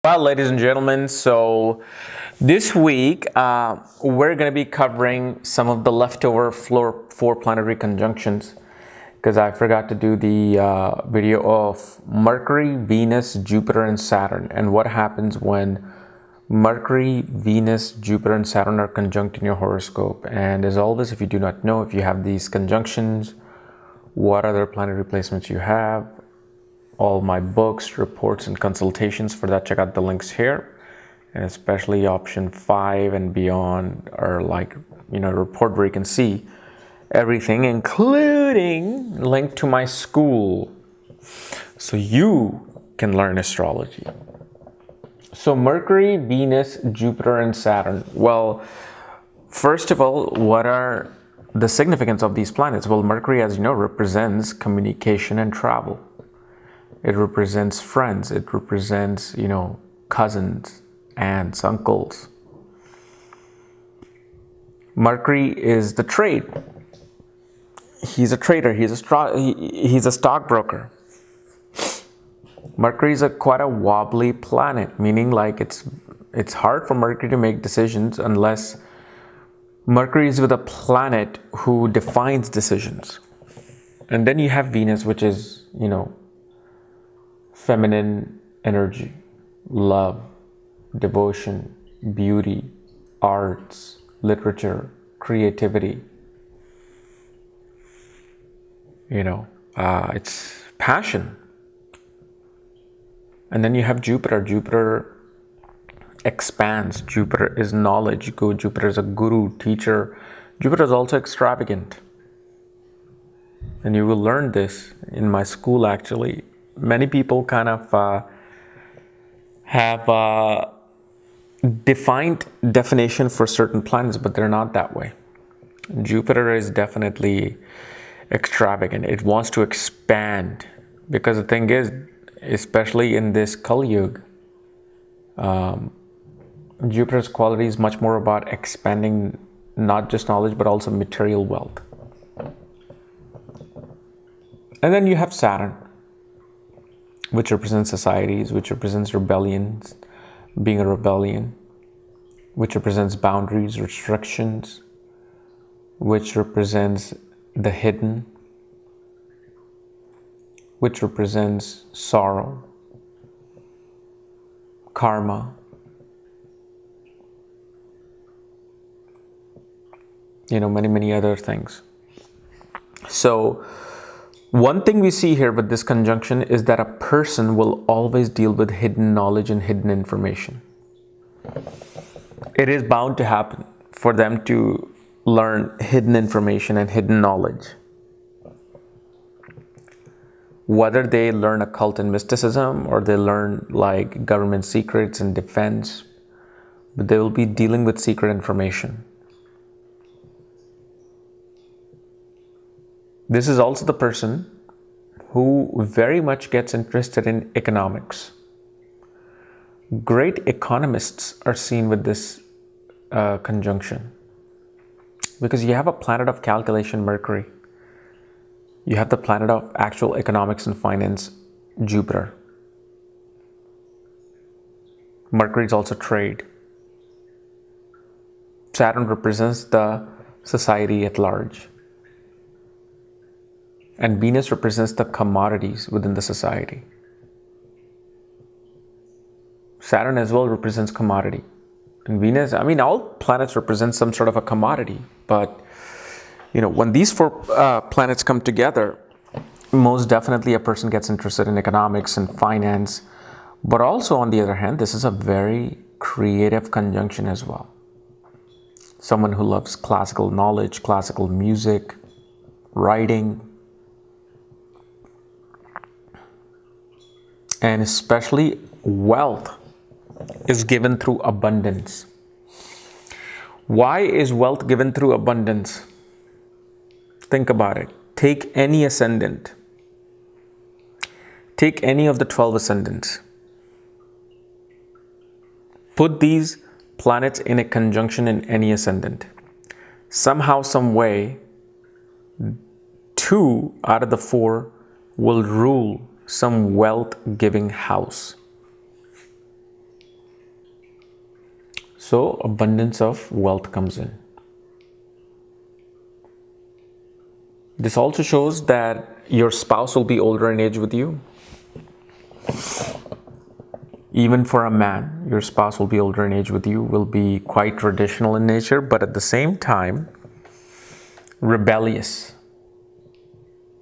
Well, ladies and gentlemen, so this week we're going to be covering some of the leftover four planetary conjunctions because I forgot to do the video of Mercury, Venus, Jupiter, and Saturn, and what happens when Mercury, Venus, Jupiter, and Saturn are conjunct in your horoscope. And as always, if you do not know if you have these conjunctions, what other planetary placements you have, all my books, reports, and consultations. For that, check out the links here. And especially option 5 and beyond are like, report where you can see everything, including link to my school. So you can learn astrology. So Mercury, Venus, Jupiter, and Saturn. Well, first of all, what are the significance of these planets? Well, Mercury, as you know, represents communication and travel. It represents friends. It represents, cousins, aunts, uncles. Mercury is the trade. He's a trader. He's a stockbroker. Mercury is quite a wobbly planet, meaning like it's hard for Mercury to make decisions unless Mercury is with a planet who defines decisions. And then you have Venus, which is, feminine energy, love, devotion, beauty, arts, literature, creativity. It's passion. And then you have Jupiter. Jupiter expands. Jupiter is knowledge. Jupiter is a guru, teacher. Jupiter is also extravagant. And you will learn this in my school, actually. Many people kind of have a defined definition for certain planets, but they're not that way. Jupiter is definitely extravagant. It wants to expand because the thing is, especially in this Kali Yuga, Jupiter's quality is much more about expanding not just knowledge, but also material wealth. And then you have Saturn, which represents societies, which represents rebellions, being a rebellion, which represents boundaries, restrictions, which represents the hidden, which represents sorrow, karma, many other things. So one thing we see here with this conjunction is that a person will always deal with hidden knowledge and hidden information. It is bound to happen for them to learn hidden information and hidden knowledge. Whether they learn occult and mysticism or they learn like government secrets and defense, but they will be dealing with secret information. This is also the person who very much gets interested in economics. Great economists are seen with this conjunction because you have a planet of calculation, Mercury. You have the planet of actual economics and finance, Jupiter. Mercury is also trade. Saturn represents the society at large. And Venus represents the commodities within the society. Saturn as well represents commodity. And Venus, all planets represent some sort of a commodity. But, when these four planets come together, most definitely a person gets interested in economics and finance. But also, on the other hand, this is a very creative conjunction as well. Someone who loves classical knowledge, classical music, writing, and especially wealth is given through abundance. Why is wealth given through abundance? Think about it. Take any ascendant. Take any of the 12 ascendants. Put these planets in a conjunction in any ascendant. Somehow, some way, 2 out of the 4 will rule some wealth-giving house. So abundance of wealth comes in. This also shows that your spouse will be older in age with you. Even for a man, your spouse will be older in age with you, will be quite traditional in nature, but at the same time, rebellious.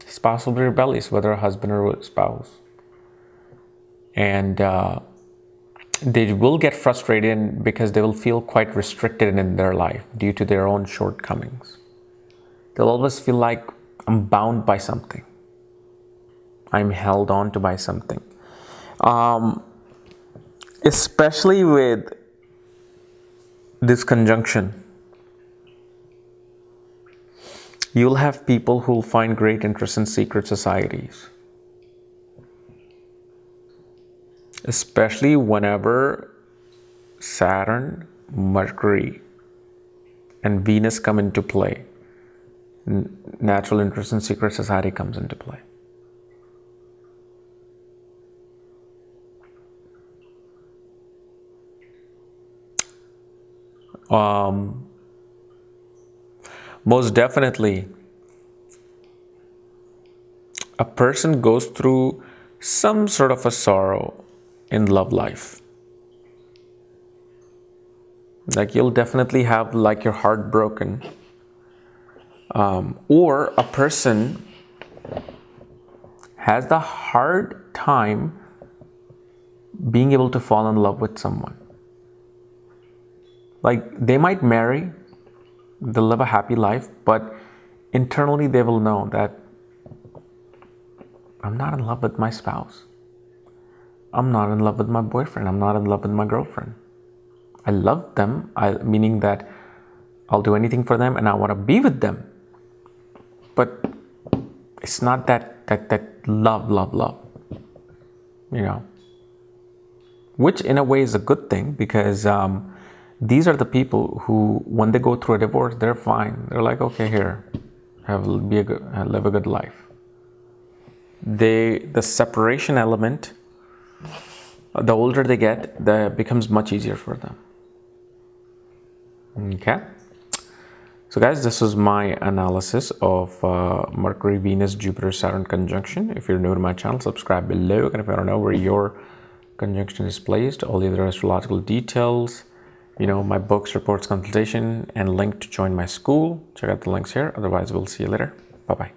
Spouse will be rebellious, whether a husband or a spouse. And they will get frustrated because they will feel quite restricted in their life due to their own shortcomings. They'll always feel like, I'm bound by something. I'm held on to by something. Especially with this conjunction, you'll have people who'll find great interest in secret societies. Especially whenever Saturn, Mercury, and Venus come into play. Natural interest in secret society comes into play. Most definitely, a person goes through some sort of a sorrow in love life. Like you'll definitely have like your heart broken. Or a person has the hard time being able to fall in love with someone. Like they might marry, they'll live a happy life, but internally they will know that I'm not in love with my spouse. I'm not in love with my boyfriend. I'm not in love with my girlfriend. I love them, meaning that I'll do anything for them and I want to be with them. But it's not that love, you know, which in a way is a good thing because these are the people who, when they go through a divorce, they're fine. They're like, okay, here, live a good life. The separation element, the older they get, that becomes much easier for them. Okay. So guys, this is my analysis of Mercury Venus Jupiter Saturn conjunction. If you're new to my channel, subscribe below. And if you don't know where your conjunction is placed, all the other astrological details, you know, my books, reports, consultation, and link to join my school. Check out the links here. Otherwise, we'll see you later. Bye-bye.